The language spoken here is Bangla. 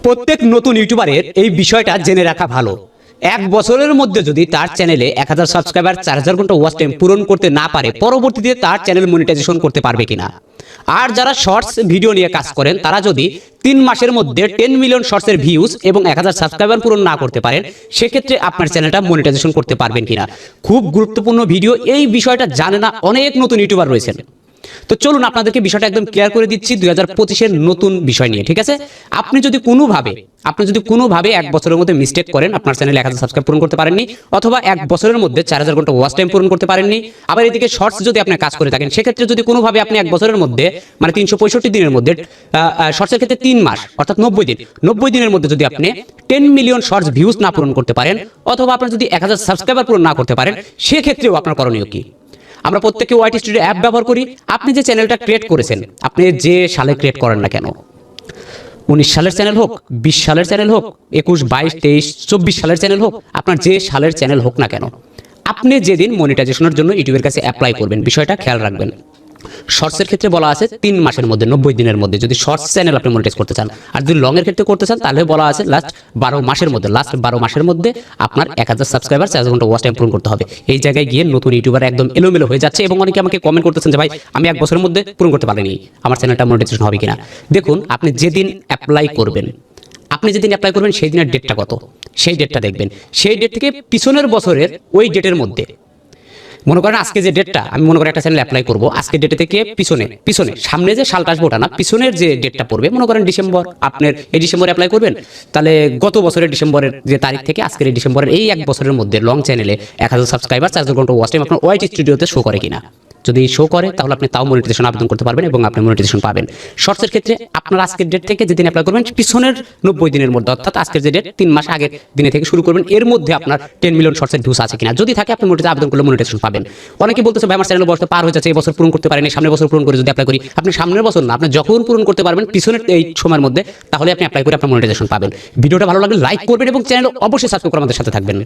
প্রত্যেক নতুন ইউটিউবারের এই বিষয়টা জেনে রাখা ভালো। এক বছরের মধ্যে যদি তার চ্যানেলে 1000 সাবস্ক্রাইবার 4000 ঘন্টা ওয়াচ টাইম পূরণ করতে না পারে, পরবর্তীতে তার চ্যানেল মনিটাইজেশন করতে পারবে কিনা। আর যারা শর্টস ভিডিও নিয়ে কাজ করেন তারা যদি 3 মাসের মধ্যে 10 মিলিয়ন শর্টসের ভিউজ এবং 1000 সাবস্ক্রাইবার পূরণ না করতে পারেন, সেক্ষেত্রে আপনার চ্যানেলটা মনিটাইজেশন করতে পারবেন কিনা। খুব গুরুত্বপূর্ণ ভিডিও। এই বিষয়টা জানে না অনেক নতুন ইউটিউবার রয়েছেন। তো চলুন আপনাদেরকে বিষয়টা একদম ক্লিয়ার করে দিচ্ছি 2025-এর নতুন বিষয় নিয়ে, ঠিক আছে। আপনি যদি কোনোভাবে এক বছরের মধ্যে মিস্টেক করেন, আপনার চ্যানেলে 1000 সাবস্ক্রাইব পূরণ করতে পারেননি, অথবা এক বছরের মধ্যে 4000 ঘন্টা ওয়াচ টাইম পূরণ করতে পারেননি, আবার এদিকে শর্টস যদি আপনি কাজ করে থাকেন, সেক্ষেত্রে যদি কোনোভাবে আপনি এক বছরের মধ্যে মানে 365 দিনের মধ্যে শর্টসের ক্ষেত্রে 3 মাস অর্থাৎ 90 দিনের মধ্যে যদি আপনি 10 মিলিয়ন শর্টস ভিউজ না পূরণ করতে পারেন, অথবা আপনি যদি 1000 সাবস্ক্রাইবার পূরণ না করতে পারেন, সেক্ষেত্রেও আপনার করণীয় কি। আমরা প্রত্যেকে ওয়াইটি স্টুডিও অ্যাপ ব্যবহার করি। আপনি যে চ্যানেলটা ক্রিয়েট করেছেন, আপনি যে সালে ক্রিয়েট করেন না কেন, 19 সালের চ্যানেল হোক, 20 সালের চ্যানেল হোক, 21, 22, 23, 24 সালের চ্যানেল হোক, আপনার যে সালের চ্যানেল হোক না কেন, আপনি যেদিন মনিটাইজেশনের জন্য ইউটিউবের কাছে অ্যাপ্লাই করবেন, বিষয়টা খেয়াল রাখবেন। শর্টসের ক্ষেত্রে বলা আছে 3 মাসের মধ্যে, 90 দিনের মধ্যে যদি শর্টস চ্যানেল আপনি মনিটাইজ করতে চান। আর যদি লং এর ক্ষেত্রে করতে চান, তাহলে বলা আছে লাস্ট 12 মাসের মধ্যে আপনার 1000 সাবস্ক্রাইবার 4000 ঘন্টা ওয়াচ টাইম পূরণ করতে হবে। এই জায়গায় গিয়ে নতুন ইউটিউবার একদম এলোমেলো হয়ে যাচ্ছে, এবং অনেকে আমাকে কমেন্ট করতেছেন যে ভাই আমি এক বছরের মধ্যে পূরণ করতে পারিনি, আমার চ্যানেলটা মনিটাইজেশন হবে কিনা। দেখুন, আপনি যেদিন অ্যাপ্লাই করবেন সেই দিনের ডেটটা কত, সেই ডেটটা দেখবেন। সেই ডেট থেকে পিছনের বছরের ওই ডেটের মধ্যে, মনে করেন আজকে যে ডেটটা, আমি মনে করি একটা চ্যানেল অ্যাপ্লাই করবো, আজকে ডেট থেকে পিছনে সামনে যে সালটা আসবে ওটা না, পিছনের যে ডেটটা পড়বে, মনে করেন ডিসেম্বর, আপনার এই ডিসেম্বরে অ্যাপ্লাই করবেন, তাহলে গত বছরের ডিসেম্বরের যে তারিখ থেকে আজকের এই ডিসেম্বরের এই এক বছরের মধ্যে লং চ্যানেলে 1000 সাবস্ক্রাইবার 4000 ঘন্টা ওয়াচ টাইম আপনার ওয়াইটি স্টুডিওতে শো করে কিনা। যদি শো করে, তাহলে আপনি তাও মনিটাইজেশন আবেদন করতে পারবেন এবং আপনি মনিটাইজেশন পাবেন। শর্টসের ক্ষেত্রে আপনার আজকের ডেট থেকে যেদিন অ্যাপ্লাই করবেন, পিছনের 90 দিনের মধ্যে, অর্থাৎ আজকের যে ডেট 3 মাস আগের দিনে থেকে শুরু করবেন, এর মধ্যে আপনার 10 মিলিয়ন শর্টসের ভিউজ আছে কিনা। যদি থাকে, আপনি মনিটাইজেশন আবেদন করলে মনিটাইজেশন পাবেন। অনেকে বলতেছে ভাই আমার চ্যানেল বয়স পার হয়ে যাচ্ছে, এই বছর পূরণ করতে পারেনি, সামনের বছর পূরণ করে যদি অ্যাপ্লাই করি। আপনি সামনের বছর না, আপনি যখন পূরণ করতে পারবেন পিছনের এই সময়ের মধ্যে, তাহলে আপনি অ্যাপ্লাই করে আপনার মনিটাইজেশন পাবেন। ভিডিওটা ভালো লাগলে লাইক করবেন এবং চ্যানেল অবশ্যই সাবস্ক্রাইব করে আমাদের সাথে থাকবেন।